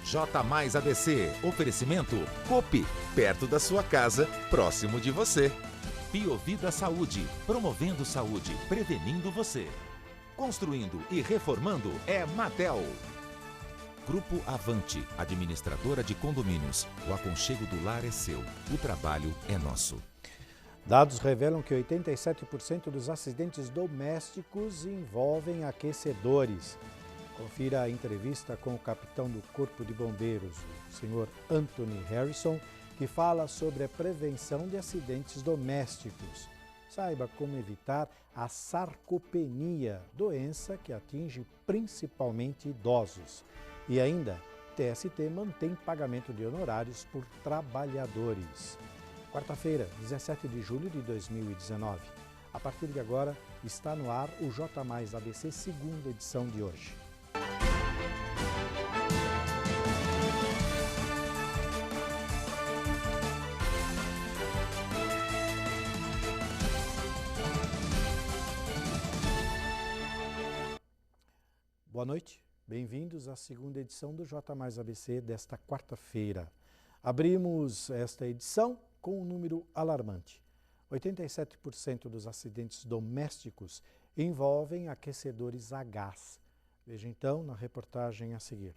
J mais ABC. Oferecimento Copi, perto da sua casa, próximo de você. Biovida Saúde, promovendo saúde, prevenindo você. Construindo e reformando é Matel. Grupo Avante, administradora de condomínios. O aconchego do lar é seu, o trabalho é nosso. Dados revelam que 87% dos acidentes domésticos envolvem aquecedores. Confira a entrevista com o capitão do Corpo de Bombeiros, o senhor Anthony Harrison, que fala sobre a prevenção de acidentes domésticos. Saiba como evitar a sarcopenia, doença que atinge principalmente idosos. E ainda, TST mantém pagamento de honorários por trabalhadores. Quarta-feira, 17 de julho de 2019. A partir de agora, está no ar o J mais ABC, segunda edição de hoje. Boa noite, bem-vindos à segunda edição do J mais ABC desta quarta-feira. Abrimos esta edição com um número alarmante. 87% dos acidentes domésticos envolvem aquecedores a gás. Veja então na reportagem a seguir.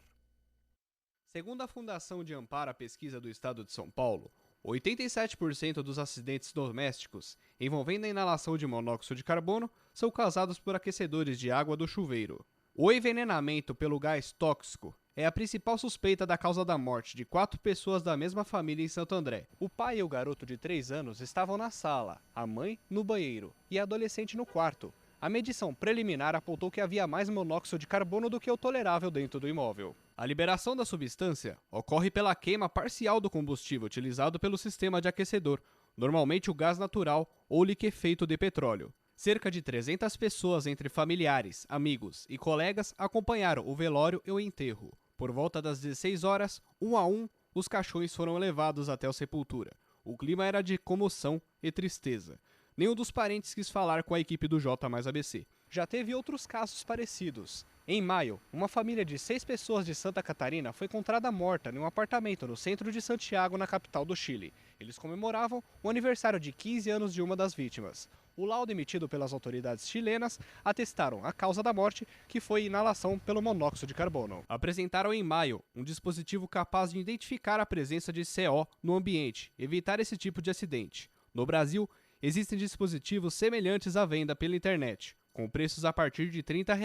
Segundo a Fundação de Amparo à Pesquisa do Estado de São Paulo, 87% dos acidentes domésticos envolvendo a inalação de monóxido de carbono são causados por aquecedores de água do chuveiro. O envenenamento pelo gás tóxico é a principal suspeita da causa da morte de 4 pessoas da mesma família em Santo André. O pai e o garoto de 3 anos estavam na sala, a mãe no banheiro e a adolescente no quarto. A medição preliminar apontou que havia mais monóxido de carbono do que o tolerável dentro do imóvel. A liberação da substância ocorre pela queima parcial do combustível utilizado pelo sistema de aquecedor, normalmente o gás natural ou liquefeito de petróleo. Cerca de 300 pessoas, entre familiares, amigos e colegas, acompanharam o velório e o enterro. Por volta das 16 horas, um a um, os caixões foram levados até a sepultura. O clima era de comoção e tristeza. Nenhum dos parentes quis falar com a equipe do J mais ABC. Já teve outros casos parecidos. Em maio, uma família de 6 pessoas de Santa Catarina foi encontrada morta em um apartamento no centro de Santiago, na capital do Chile. Eles comemoravam o aniversário de 15 anos de uma das vítimas. O laudo emitido pelas autoridades chilenas atestaram a causa da morte, que foi inalação pelo monóxido de carbono. Apresentaram em maio um dispositivo capaz de identificar a presença de CO no ambiente, evitar esse tipo de acidente. No Brasil, existem dispositivos semelhantes à venda pela internet, com preços a partir de R$ 30.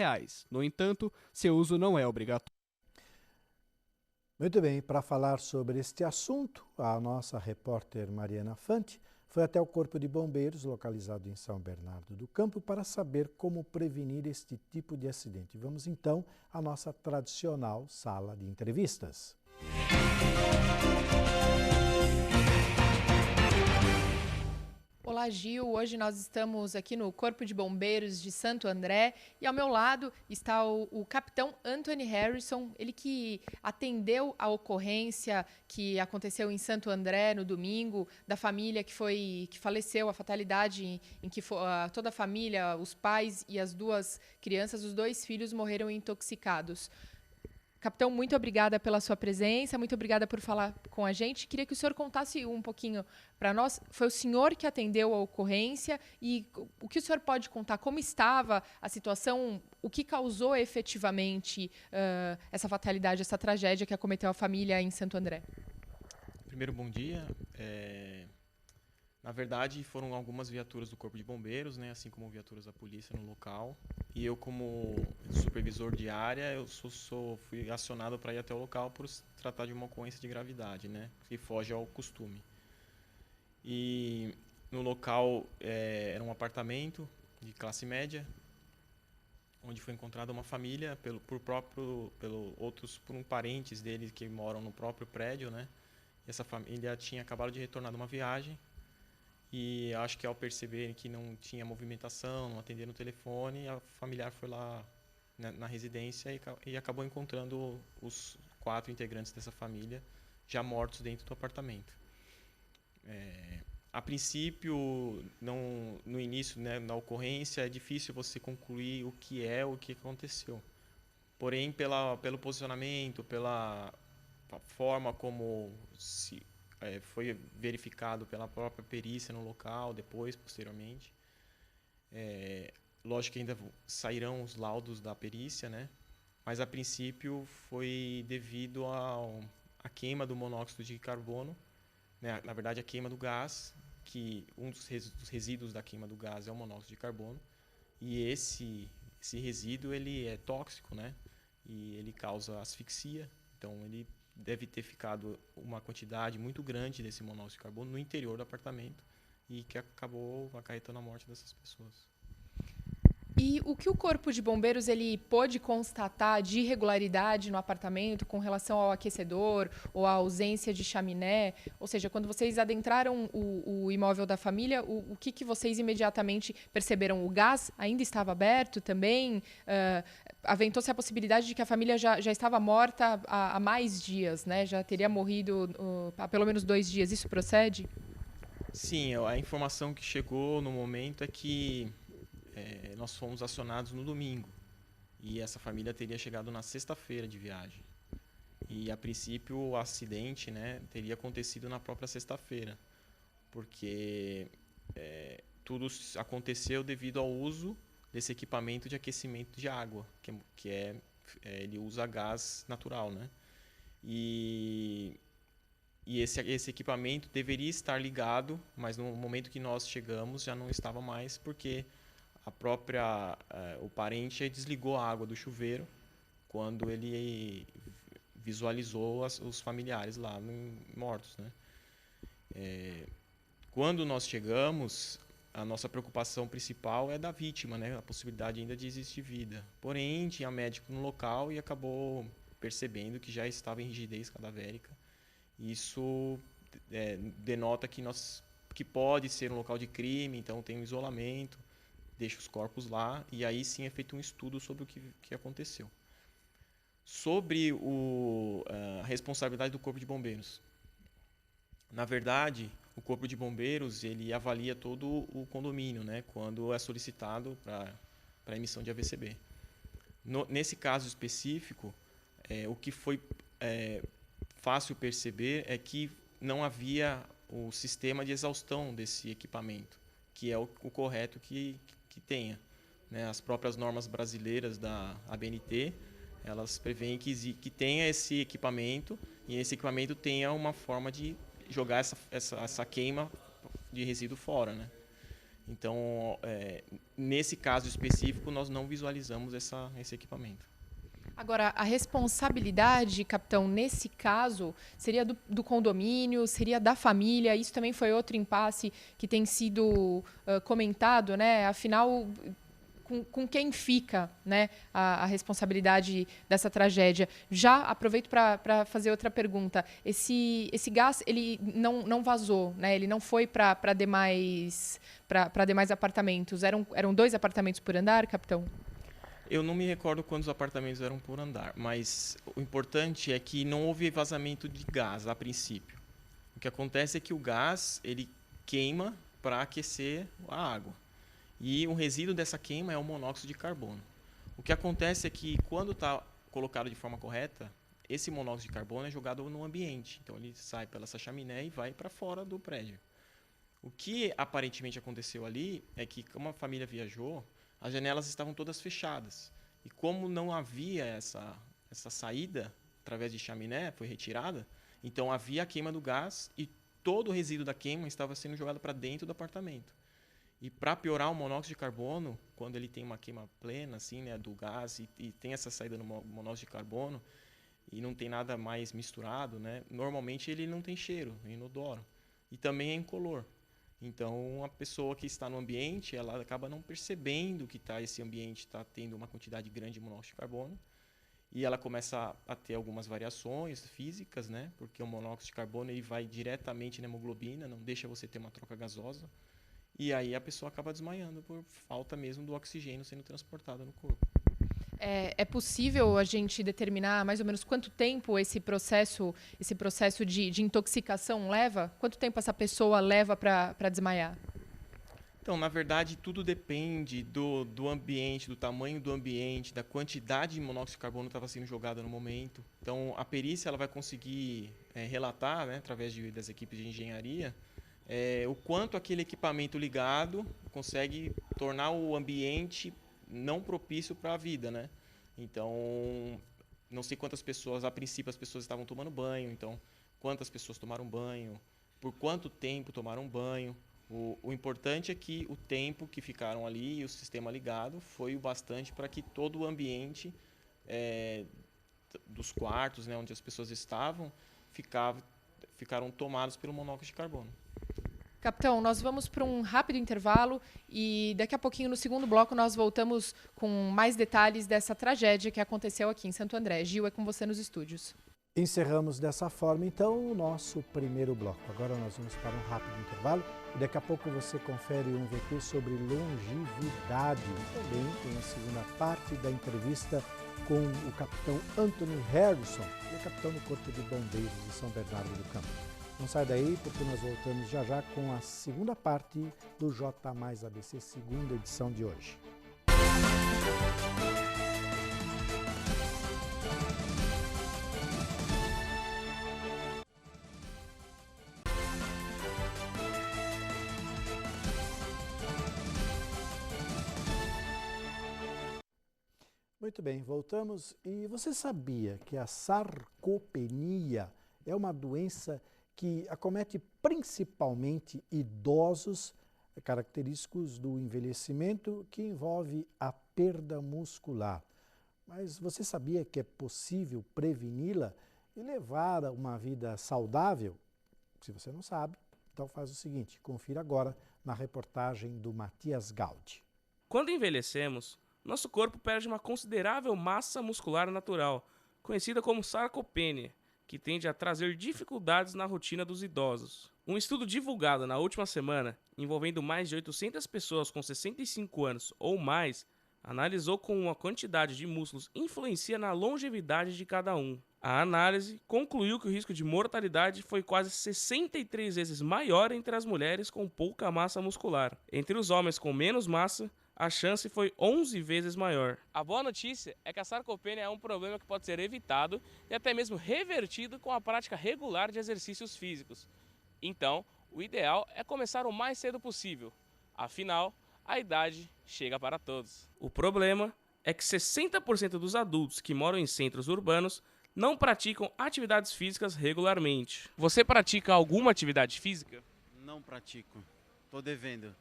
No entanto, seu uso não é obrigatório. Muito bem, para falar sobre este assunto, a nossa repórter Mariana Fante foi até o Corpo de Bombeiros, localizado em São Bernardo do Campo, para saber como prevenir este tipo de acidente. Vamos então à nossa tradicional sala de entrevistas. Olá, Gil. Hoje nós estamos aqui no Corpo de Bombeiros de Santo André e ao meu lado está o capitão Anthony Harrison, ele que atendeu a ocorrência que aconteceu em Santo André no domingo, da família que faleceu, a fatalidade em que toda a família, os pais e as 2 crianças, os 2 filhos morreram intoxicados. Capitão, muito obrigada pela sua presença, muito obrigada por falar com a gente. Queria que o senhor contasse um pouquinho para nós. Foi o senhor que atendeu a ocorrência e o que o senhor pode contar? Como estava a situação? O que causou efetivamente essa fatalidade, essa tragédia que acometeu a família em Santo André? Primeiro, bom dia. Na verdade, foram algumas viaturas do Corpo de Bombeiros, né, assim como viaturas da polícia no local. E eu, como supervisor de área, eu fui acionado para ir até o local por se tratar de uma ocorrência de gravidade, né, que foge ao costume. E no local era um apartamento de classe média, onde foi encontrada uma família por parentes dele que moram no próprio prédio, né. E essa família tinha acabado de retornar de uma viagem. E acho que ao perceber que não tinha movimentação, não atenderam o telefone, a familiar foi lá na residência e acabou encontrando os 4 integrantes dessa família já mortos dentro do apartamento. A princípio, no início, né, na ocorrência, é difícil você concluir o que aconteceu. Porém, pelo posicionamento, a forma como foi verificado pela própria perícia no local, depois, posteriormente. Lógico que ainda sairão os laudos da perícia, né? Mas, a princípio, foi devido à queima do monóxido de carbono, né? Na verdade, a queima do gás, que um dos resíduos da queima do gás é o monóxido de carbono, e esse resíduo ele é tóxico, né? E ele causa asfixia, então ele deve ter ficado uma quantidade muito grande desse monóxido de carbono no interior do apartamento e que acabou acarretando a morte dessas pessoas. E o que o Corpo de Bombeiros ele pôde constatar de irregularidade no apartamento com relação ao aquecedor ou à ausência de chaminé? Ou seja, quando vocês adentraram o imóvel da família, o que vocês imediatamente perceberam? O gás ainda estava aberto também? Aventou-se a possibilidade de que a família já estava morta há mais dias, né? Já teria morrido há pelo menos 2 dias. Isso procede? Sim, a informação que chegou no momento é que nós fomos acionados no domingo e essa família teria chegado na sexta-feira de viagem. E, a princípio, o acidente, né, teria acontecido na própria sexta-feira, porque tudo aconteceu devido ao uso desse equipamento de aquecimento de água, ele usa gás natural, né? E esse equipamento deveria estar ligado, mas no momento que nós chegamos já não estava mais, porque o parente desligou a água do chuveiro quando ele visualizou os familiares lá mortos, né? Quando nós chegamos, a nossa preocupação principal é da vítima, né? A possibilidade ainda de existir vida. Porém, tinha médico no local e acabou percebendo que já estava em rigidez cadavérica. Isso denota que pode ser um local de crime, então tem um isolamento, deixa os corpos lá, e aí sim é feito um estudo sobre o que aconteceu. Sobre a responsabilidade do Corpo de Bombeiros. Na verdade, o Corpo de Bombeiros ele avalia todo o condomínio, né, quando é solicitado para emissão de AVCB. Nesse caso específico, o que foi fácil perceber é que não havia o sistema de exaustão desse equipamento, que é o correto que tenha, né? As próprias normas brasileiras da ABNT, elas prevêem que tenha esse equipamento e esse equipamento tenha uma forma de jogar essa queima de resíduo fora, né? Então, nesse caso específico, nós não visualizamos esse equipamento. Agora, a responsabilidade, capitão, nesse caso, seria do condomínio, seria da família? Isso também foi outro impasse que tem sido comentado, né? Afinal, com quem fica, né, a responsabilidade dessa tragédia? Já aproveito para fazer outra pergunta. Esse gás ele não vazou, né? Ele não foi para demais apartamentos. Eram 2 apartamentos por andar, capitão? Eu não me recordo quantos apartamentos eram por andar, mas o importante é que não houve vazamento de gás a princípio. O que acontece é que o gás ele queima para aquecer a água. E um resíduo dessa queima é o monóxido de carbono. O que acontece é que quando está colocado de forma correta, esse monóxido de carbono é jogado no ambiente. Então ele sai pela essa chaminé e vai para fora do prédio. O que aparentemente aconteceu ali é que, como a família viajou, as janelas estavam todas fechadas. E como não havia essa saída através de chaminé, foi retirada, então havia a queima do gás e todo o resíduo da queima estava sendo jogado para dentro do apartamento. E para piorar o monóxido de carbono, quando ele tem uma queima plena assim, né, do gás e tem essa saída no monóxido de carbono e não tem nada mais misturado, né, normalmente ele não tem cheiro, é inodoro. E também é incolor. Então, a pessoa que está no ambiente, ela acaba não percebendo que esse ambiente está tendo uma quantidade grande de monóxido de carbono e ela começa a ter algumas variações físicas, né? Porque o monóxido de carbono ele vai diretamente na hemoglobina, não deixa você ter uma troca gasosa e aí a pessoa acaba desmaiando por falta mesmo do oxigênio sendo transportado no corpo. É possível a gente determinar mais ou menos quanto tempo esse processo de intoxicação leva? Quanto tempo essa pessoa leva para desmaiar? Então, na verdade, tudo depende do ambiente, do tamanho do ambiente, da quantidade de monóxido de carbono que estava sendo jogada no momento. Então, a perícia ela vai conseguir relatar, né, através das equipes de engenharia, o quanto aquele equipamento ligado consegue tornar o ambiente não propício para a vida, né? Então, não sei quantas pessoas, a princípio as pessoas estavam tomando banho, então quantas pessoas tomaram banho, por quanto tempo tomaram banho. O importante é que o tempo que ficaram ali e o sistema ligado foi o bastante para que todo o ambiente dos quartos, né, onde as pessoas estavam, ficaram tomados pelo monóxido de carbono. Capitão, nós vamos para um rápido intervalo e daqui a pouquinho, no segundo bloco, nós voltamos com mais detalhes dessa tragédia que aconteceu aqui em Santo André. Gil, é com você nos estúdios. Encerramos dessa forma, então, o nosso primeiro bloco. Agora nós vamos para um rápido intervalo e daqui a pouco você confere um VT sobre longevidade. Também tem a segunda parte da entrevista com o capitão Anthony Harrison, que é capitão do Corpo de Bombeiros de São Bernardo do Campo. Não sai daí, porque nós voltamos já já com a segunda parte do J mais ABC, segunda edição de hoje. Muito bem, voltamos. E você sabia que a sarcopenia é uma doença que acomete principalmente idosos, característicos do envelhecimento, que envolve a perda muscular. Mas você sabia que é possível preveni-la e levar a uma vida saudável? Se você não sabe, então faz o seguinte, confira agora na reportagem do Matias Gaudi. Quando envelhecemos, nosso corpo perde uma considerável massa muscular natural, conhecida como sarcopenia, que tende a trazer dificuldades na rotina dos idosos. Um estudo divulgado na última semana, envolvendo mais de 800 pessoas com 65 anos ou mais, analisou como a quantidade de músculos influencia na longevidade de cada um. A análise concluiu que o risco de mortalidade foi quase 63 vezes maior entre as mulheres com pouca massa muscular. Entre os homens com menos massa, a chance foi 11 vezes maior. A boa notícia é que a sarcopenia é um problema que pode ser evitado e até mesmo revertido com a prática regular de exercícios físicos. Então, o ideal é começar o mais cedo possível. Afinal, a idade chega para todos. O problema é que 60% dos adultos que moram em centros urbanos não praticam atividades físicas regularmente. Você pratica alguma atividade física? Não pratico. Tô devendo.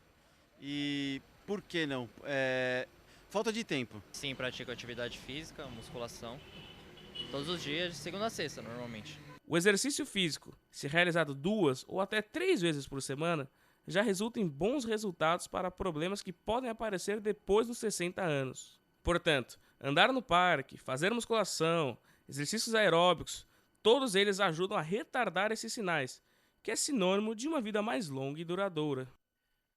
E por que não? Falta de tempo. Sim, pratico atividade física, musculação, todos os dias, de segunda a sexta, normalmente. O exercício físico, se realizado 2 ou até 3 vezes por semana, já resulta em bons resultados para problemas que podem aparecer depois dos 60 anos. Portanto, andar no parque, fazer musculação, exercícios aeróbicos, todos eles ajudam a retardar esses sinais, que é sinônimo de uma vida mais longa e duradoura.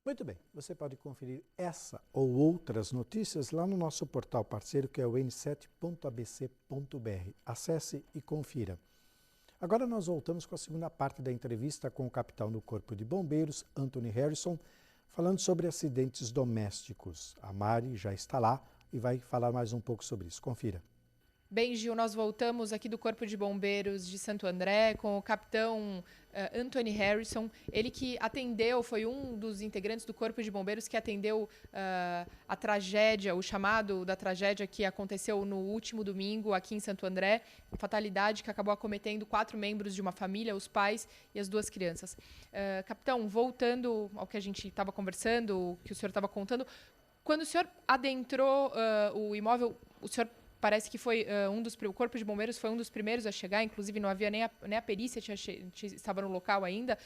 Muito bem, você pode conferir essa ou outras notícias lá no nosso portal parceiro, que é o n7.abc.br. Acesse e confira. Agora nós voltamos com a segunda parte da entrevista com o capitão do Corpo de Bombeiros, Anthony Harrison, falando sobre acidentes domésticos. A Mari já está lá e vai falar mais um pouco sobre isso. Confira. Bem, Gil, nós voltamos aqui do Corpo de Bombeiros de Santo André com o capitão Anthony Harrison. Ele que atendeu, foi um dos integrantes do Corpo de Bombeiros que atendeu a tragédia, o chamado da tragédia que aconteceu no último domingo aqui em Santo André. Fatalidade que acabou acometendo 4 membros de uma família, os pais e as 2 crianças. Capitão, voltando ao que a gente estava conversando, o que o senhor estava contando, quando o senhor adentrou o imóvel, o senhor parece que foi o Corpo de Bombeiros foi um dos primeiros a chegar, inclusive não havia nem a perícia estava no local ainda.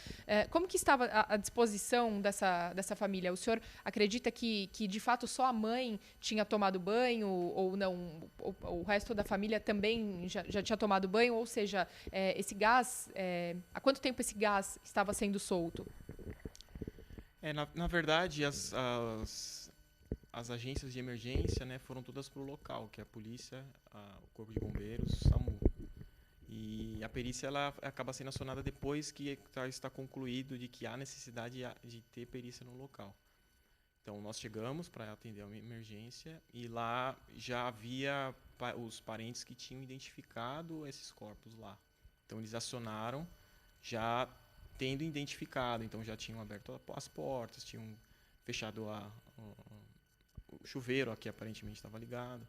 Como que estava a disposição dessa família? O senhor acredita que de fato só a mãe tinha tomado banho ou não? O resto da família também já tinha tomado banho? Ou seja, esse gás, há quanto tempo esse gás estava sendo solto? Na verdade, as agências de emergência, né, foram todas para o local, que é a polícia, o Corpo de Bombeiros, SAMU. E a perícia ela acaba sendo acionada depois que está concluído de que há necessidade de ter perícia no local. Então, nós chegamos para atender uma emergência e lá já havia os parentes que tinham identificado esses corpos lá. Então, eles acionaram já tendo identificado. Então, já tinham aberto as portas, tinham fechado o chuveiro, que aparentemente estava ligado.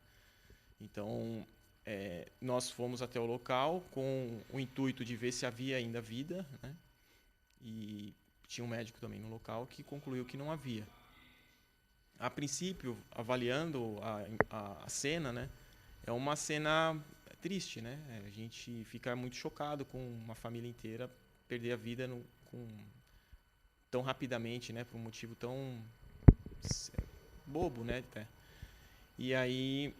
Então, nós fomos até o local com o intuito de ver se havia ainda vida, né? E tinha um médico também no local que concluiu que não havia. A princípio, avaliando a cena, né, é uma cena triste, né? A gente fica muito chocado com uma família inteira perder a vida tão rapidamente, né, por um motivo tão bobo, né, até. E aí,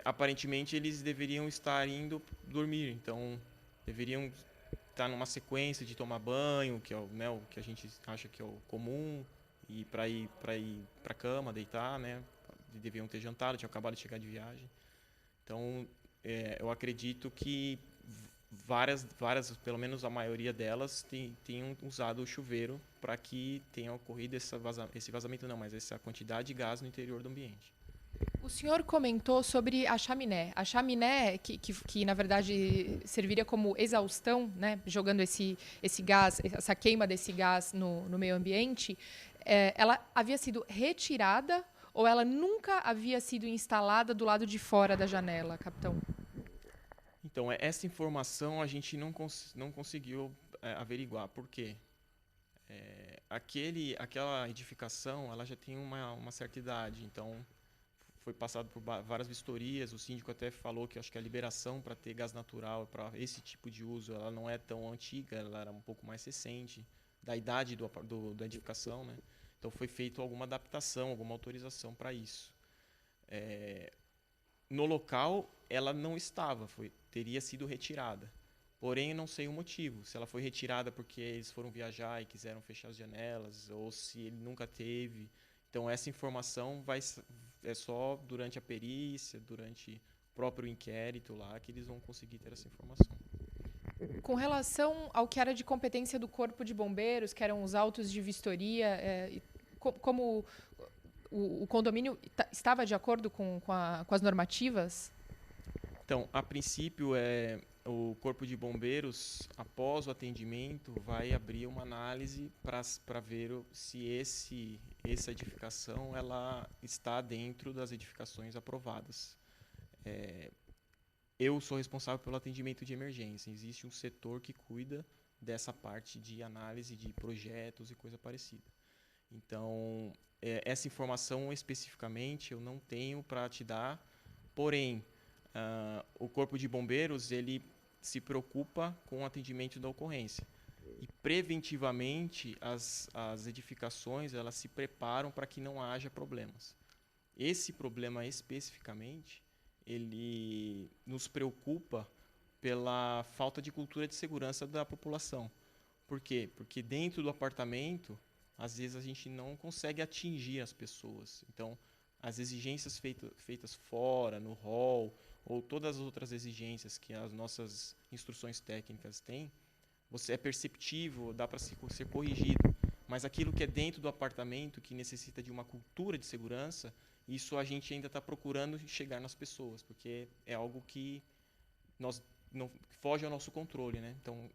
aparentemente, eles deveriam estar indo dormir, então deveriam estar numa sequência de tomar banho, que é o que a gente acha que é o comum, e para ir para a cama, deitar, né? Deviam ter jantado, tinham acabado de chegar de viagem. Então, eu acredito que várias, pelo menos a maioria delas, tenham usado o chuveiro para que tenha ocorrido esse vazamento, não, mas essa quantidade de gás no interior do ambiente. O senhor comentou sobre a chaminé. A chaminé, que na verdade serviria como exaustão, né, jogando esse gás, essa queima desse gás no meio ambiente, ela havia sido retirada ou ela nunca havia sido instalada do lado de fora da janela, capitão? Então, essa informação a gente não conseguiu averiguar. Por quê? Aquela edificação ela já tem uma certa idade, então foi passado por várias vistorias. O síndico até falou que acho que a liberação para ter gás natural para esse tipo de uso ela não é tão antiga, ela era um pouco mais recente, da idade da edificação, né? Então foi feita alguma adaptação, alguma autorização para isso. No local ela não estava, teria sido retirada. Porém, eu não sei o motivo. Se ela foi retirada porque eles foram viajar e quiseram fechar as janelas, ou se ele nunca teve. Então, essa informação é só durante a perícia, durante o próprio inquérito lá, que eles vão conseguir ter essa informação. Com relação ao que era de competência do Corpo de Bombeiros, que eram os autos de vistoria, como o condomínio estava de acordo com as normativas? Então, a princípio, o Corpo de Bombeiros, após o atendimento, vai abrir uma análise para ver se essa edificação ela está dentro das edificações aprovadas. Eu sou responsável pelo atendimento de emergência. Existe um setor que cuida dessa parte de análise de projetos e coisa parecida. Então, essa informação especificamente eu não tenho para te dar, porém, o Corpo de Bombeiros ele se preocupa com o atendimento da ocorrência. E preventivamente as edificações elas se preparam para que não haja problemas. Esse problema especificamente, ele nos preocupa pela falta de cultura de segurança da população. Por quê? Porque dentro do apartamento, às vezes a gente não consegue atingir as pessoas. Então, as exigências feitas fora, no hall, ou todas as outras exigências que as nossas instruções técnicas têm, você é perceptível, dá para ser corrigido. Mas aquilo que é dentro do apartamento, que necessita de uma cultura de segurança, isso a gente ainda está procurando chegar nas pessoas, porque é algo que não foge ao nosso controle, né? Então,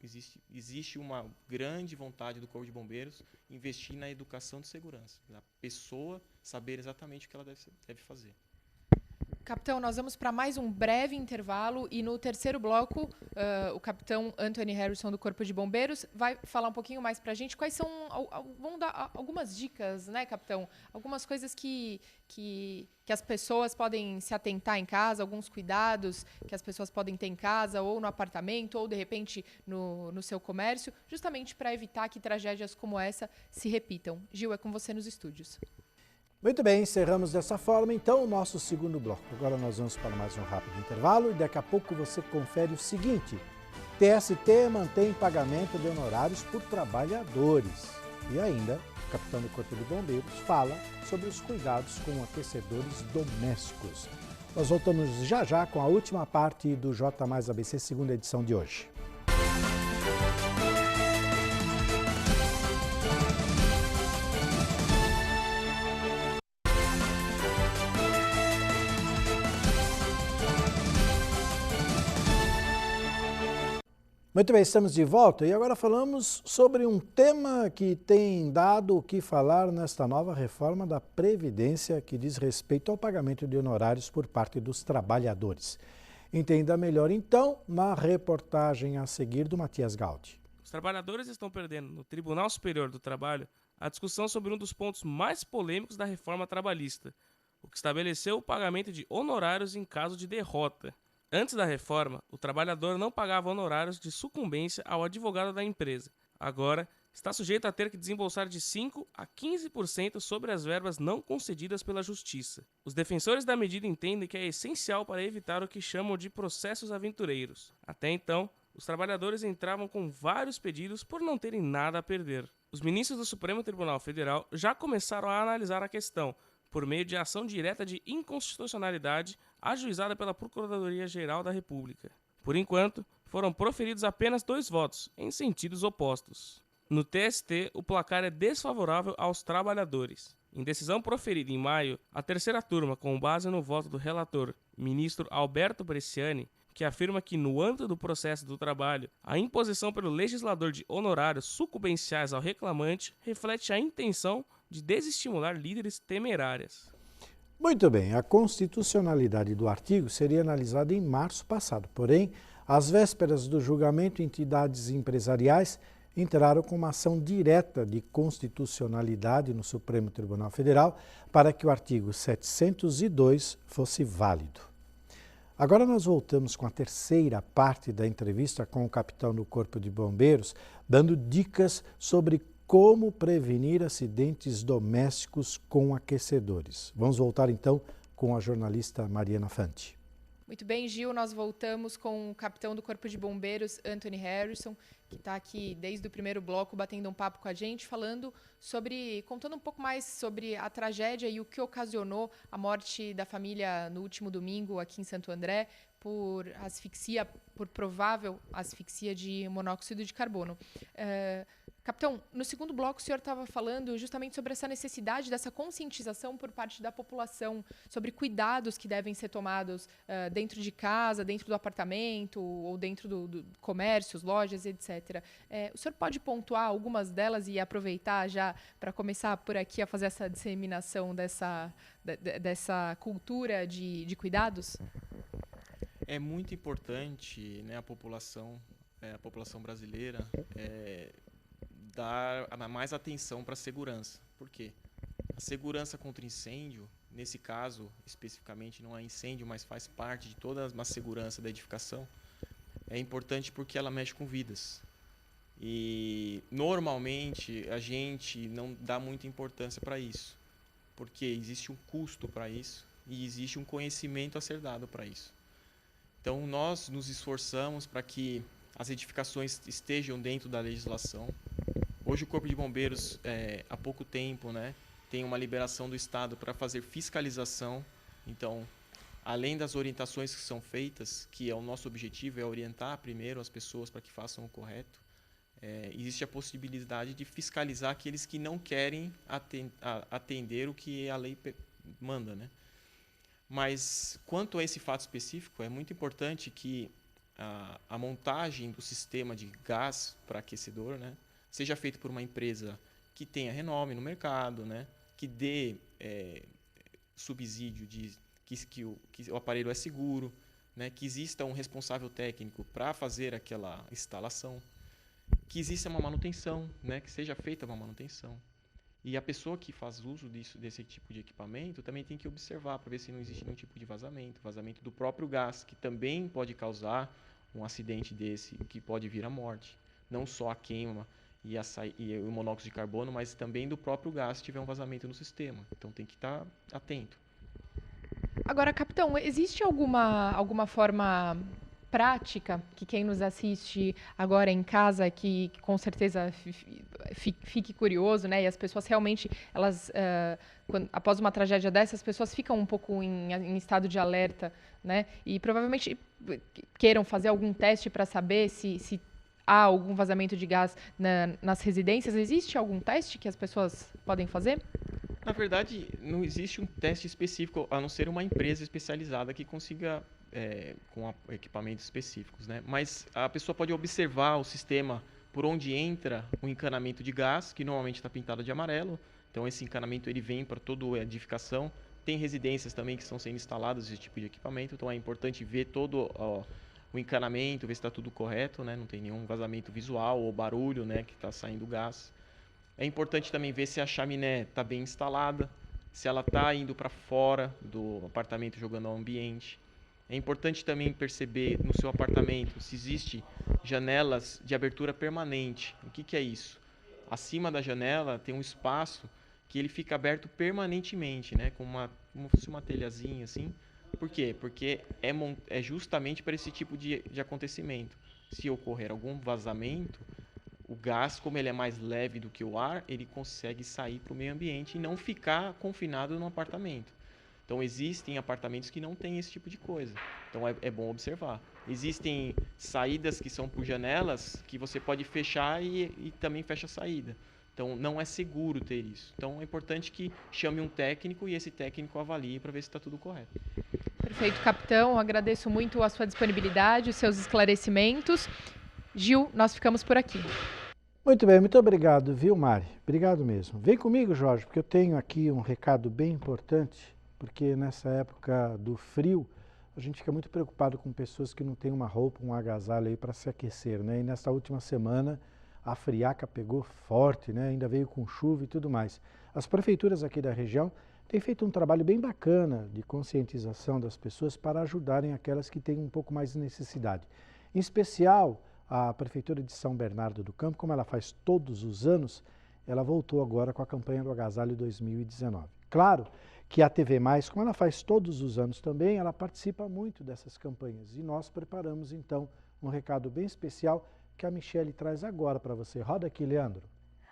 existe uma grande vontade do Corpo de Bombeiros investir na educação de segurança, da pessoa saber exatamente o que ela deve fazer. Capitão, nós vamos para mais um breve intervalo e no terceiro bloco o capitão Anthony Harrison do Corpo de Bombeiros vai falar um pouquinho mais para a gente quais são, vamos dar algumas dicas, né, capitão? Algumas coisas que as pessoas podem se atentar em casa, alguns cuidados que as pessoas podem ter em casa ou no apartamento ou de repente no seu comércio, justamente para evitar que tragédias como essa se repitam. Gil, é com você nos estúdios. Muito bem, encerramos dessa forma, então, o nosso segundo bloco. Agora nós vamos para mais um rápido intervalo e daqui a pouco você confere o seguinte. TST mantém pagamento de honorários por trabalhadores. E ainda, o capitão do Corpo de Bombeiros fala sobre os cuidados com aquecedores domésticos. Nós voltamos já com a última parte do J mais ABC, segunda edição de hoje. Muito bem, estamos de volta e agora falamos sobre um tema que tem dado o que falar nesta nova reforma da Previdência que diz respeito ao pagamento de honorários por parte dos trabalhadores. Entenda melhor então na reportagem a seguir do Matias Gaudi. Os trabalhadores estão perdendo no Tribunal Superior do Trabalho a discussão sobre um dos pontos mais polêmicos da reforma trabalhista, o que estabeleceu o pagamento de honorários em caso de derrota. Antes da reforma, o trabalhador não pagava honorários de sucumbência ao advogado da empresa. Agora, está sujeito a ter que desembolsar de 5% a 15% sobre as verbas não concedidas pela Justiça. Os defensores da medida entendem que é essencial para evitar o que chamam de processos aventureiros. Até então, os trabalhadores entravam com vários pedidos por não terem nada a perder. Os ministros do Supremo Tribunal Federal já começaram a analisar a questão, por meio de ação direta de inconstitucionalidade ajuizada pela Procuradoria-Geral da República. Por enquanto, foram proferidos apenas 2 votos, em sentidos opostos. No TST, o placar é desfavorável aos trabalhadores. Em decisão proferida em maio, a terceira turma, com base no voto do relator, ministro Alberto Bresciani, que afirma que, no âmbito do processo do trabalho, a imposição pelo legislador de honorários sucumbenciais ao reclamante reflete a intenção de desestimular líderes temerárias. Muito bem, a constitucionalidade do artigo seria analisada em março passado, porém, às vésperas do julgamento, entidades empresariais entraram com uma ação direta de constitucionalidade no Supremo Tribunal Federal para que o artigo 702 fosse válido. Agora nós voltamos com a terceira parte da entrevista com o capitão do Corpo de Bombeiros, dando dicas sobre como prevenir acidentes domésticos com aquecedores. Vamos voltar então com a jornalista Mariana Fante. Muito bem, Gil, nós voltamos com o capitão do Corpo de Bombeiros, Anthony Harrison, que está aqui desde o primeiro bloco batendo um papo com a gente, contando um pouco mais sobre a tragédia e o que ocasionou a morte da família no último domingo aqui em Santo André por provável asfixia de monóxido de carbono. Capitão, no segundo bloco o senhor estava falando justamente sobre essa necessidade dessa conscientização por parte da população, sobre cuidados que devem ser tomados dentro de casa, dentro do apartamento ou dentro do comércios, lojas, etc. O senhor pode pontuar algumas delas e aproveitar já para começar por aqui a fazer essa disseminação dessa cultura de cuidados? É muito importante, né, a população brasileira dar mais atenção para a segurança. Por quê? A segurança contra incêndio, nesse caso especificamente não é incêndio, mas faz parte de toda uma segurança da edificação, é importante porque ela mexe com vidas. E normalmente a gente não dá muita importância para isso, porque existe um custo para isso e existe um conhecimento a ser dado para isso. Então nós nos esforçamos para que as edificações estejam dentro da legislação. Hoje o Corpo de Bombeiros, há pouco tempo, né, tem uma liberação do Estado para fazer fiscalização. Então, além das orientações que são feitas, que é o nosso objetivo, é orientar primeiro as pessoas para que façam o correto, existe a possibilidade de fiscalizar aqueles que não querem atender o que a lei manda, né? Mas, quanto a esse fato específico, é muito importante que a montagem do sistema de gás para aquecedor, né, seja feita por uma empresa que tenha renome no mercado, né, que dê subsídio de que o aparelho é seguro, né, que exista um responsável técnico para fazer aquela instalação, que exista uma manutenção, né, que seja feita uma manutenção. E a pessoa que faz uso desse tipo de equipamento também tem que observar para ver se não existe nenhum tipo de vazamento do próprio gás, que também pode causar um acidente desse, que pode vir à morte. Não só a queima e o monóxido de carbono, mas também do próprio gás se tiver um vazamento no sistema. Então tem que estar atento. Agora, capitão, existe alguma forma prática que quem nos assiste agora em casa, que com certeza fique curioso, né? E as pessoas realmente, após uma tragédia dessa, as pessoas ficam um pouco em estado de alerta, né? E provavelmente queiram fazer algum teste para saber se há algum vazamento de gás nas residências. Existe algum teste que as pessoas podem fazer? Na verdade, não existe um teste específico, a não ser uma empresa especializada que consiga com equipamentos específicos, né? Mas a pessoa pode observar o sistema por onde entra o encanamento de gás, que normalmente está pintado de amarelo. Então esse encanamento ele vem para toda a edificação. Tem residências também que estão sendo instaladas esse tipo de equipamento, então é importante ver todo o encanamento, ver se está tudo correto, né? Não tem nenhum vazamento visual ou barulho, né, que está saindo gás. É importante também ver se a chaminé está bem instalada, se ela está indo para fora do apartamento jogando ao ambiente. É importante também perceber no seu apartamento se existe janelas de abertura permanente. O que é isso? Acima da janela tem um espaço que ele fica aberto permanentemente, né? Como se fosse uma telhazinha assim. Por quê? Porque é justamente para esse tipo de acontecimento. Se ocorrer algum vazamento, o gás, como ele é mais leve do que o ar, ele consegue sair para o meio ambiente e não ficar confinado no apartamento. Então existem apartamentos que não têm esse tipo de coisa. Então é bom observar. Existem saídas que são por janelas que você pode fechar e também fecha a saída. Então não é seguro ter isso. Então é importante que chame um técnico e esse técnico avalie para ver se está tudo correto. Perfeito, capitão. Agradeço muito a sua disponibilidade, os seus esclarecimentos. Gil, nós ficamos por aqui. Muito bem, muito obrigado, viu, Mari? Obrigado mesmo. Vem comigo, Jorge, porque eu tenho aqui um recado bem importante, porque nessa época do frio, a gente fica muito preocupado com pessoas que não têm uma roupa, um agasalho aí para se aquecer, né? E nessa última semana, a friaca pegou forte, né? Ainda veio com chuva e tudo mais. As prefeituras aqui da região têm feito um trabalho bem bacana de conscientização das pessoas para ajudarem aquelas que têm um pouco mais de necessidade. Em especial, a Prefeitura de São Bernardo do Campo, como ela faz todos os anos, ela voltou agora com a campanha do Agasalho 2019. Claro que a TV+, como ela faz todos os anos também, ela participa muito dessas campanhas. E nós preparamos, então, um recado bem especial que a Michele traz agora para você. Roda aqui, Leandro.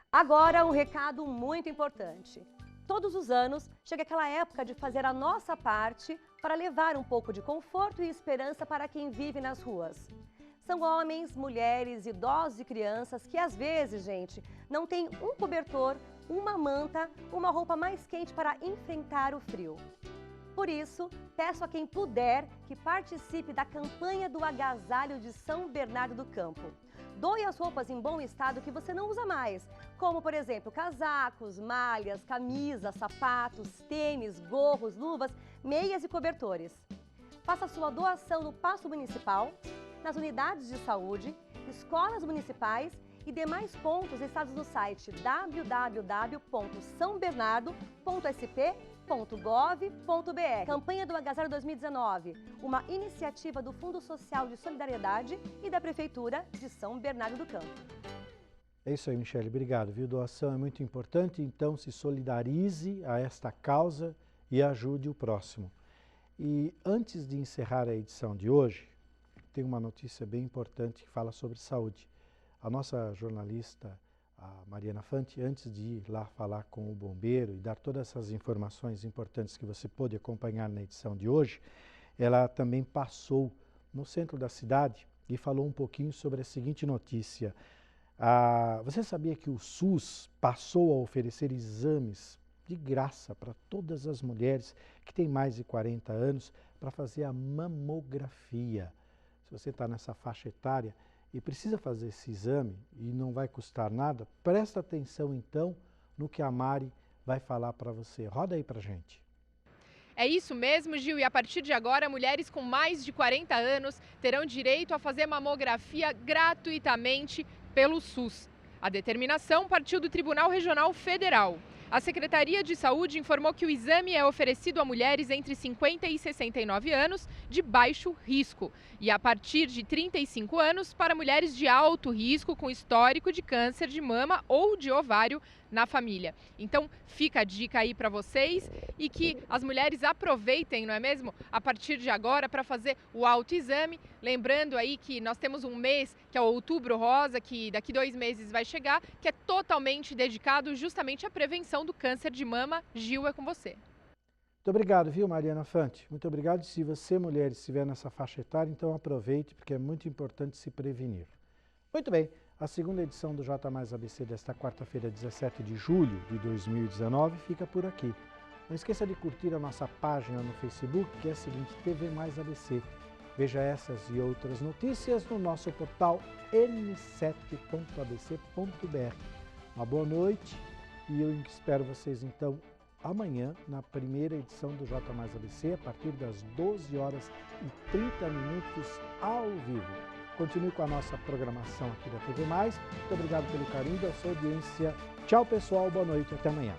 Agora, um recado muito importante. Todos os anos, chega aquela época de fazer a nossa parte para levar um pouco de conforto e esperança para quem vive nas ruas. São homens, mulheres, idosos e crianças que às vezes, gente, não tem um cobertor, uma manta, uma roupa mais quente para enfrentar o frio. Por isso, peço a quem puder que participe da campanha do Agasalho de São Bernardo do Campo. Doe as roupas em bom estado que você não usa mais, como, por exemplo, casacos, malhas, camisas, sapatos, tênis, gorros, luvas, meias e cobertores. Faça sua doação no Paço Municipal, nas unidades de saúde, escolas municipais e demais pontos listados no site www.sambernardo.sp.gov.br. Campanha do Agasalho 2019, uma iniciativa do Fundo Social de Solidariedade e da Prefeitura de São Bernardo do Campo. É isso aí, Michele, obrigado. Viu? Doação é muito importante, então se solidarize a esta causa e ajude o próximo. E antes de encerrar a edição de hoje, tem uma notícia bem importante que fala sobre saúde. A nossa jornalista, a Mariana Fante, antes de ir lá falar com o bombeiro e dar todas essas informações importantes que você pôde acompanhar na edição de hoje, ela também passou no centro da cidade e falou um pouquinho sobre a seguinte notícia. Você sabia que o SUS passou a oferecer exames de graça para todas as mulheres que têm mais de 40 anos para fazer a mamografia? Se você está nessa faixa etária e precisa fazer esse exame e não vai custar nada, presta atenção então no que a Mari vai falar para você. Roda aí para gente. É isso mesmo, Gil, e a partir de agora, mulheres com mais de 40 anos terão direito a fazer mamografia gratuitamente pelo SUS. A determinação partiu do Tribunal Regional Federal. A Secretaria de Saúde informou que o exame é oferecido a mulheres entre 50 e 69 anos de baixo risco e a partir de 35 anos para mulheres de alto risco com histórico de câncer de mama ou de ovário na família. Então fica a dica aí para vocês e que as mulheres aproveitem, não é mesmo? A partir de agora para fazer o autoexame. Lembrando aí que nós temos um mês, que é o Outubro Rosa, que daqui 2 meses vai chegar, que é totalmente dedicado justamente à prevenção do câncer de mama. Gil, é com você. Muito obrigado, viu, Mariana Fante? Muito obrigado. Se você, mulher, estiver nessa faixa etária, então aproveite, porque é muito importante se prevenir. Muito bem, a segunda edição do J Mais ABC desta quarta-feira, 17 de julho de 2019, fica por aqui. Não esqueça de curtir a nossa página no Facebook, que é a seguinte, TV Mais ABC. Veja essas e outras notícias no nosso portal n7.abc.br. Uma boa noite e eu espero vocês então amanhã na primeira edição do J Mais ABC, a partir das 12h30 ao vivo. Continue com a nossa programação aqui da TV Mais. Muito obrigado pelo carinho da sua audiência. Tchau, pessoal. Boa noite. Até amanhã.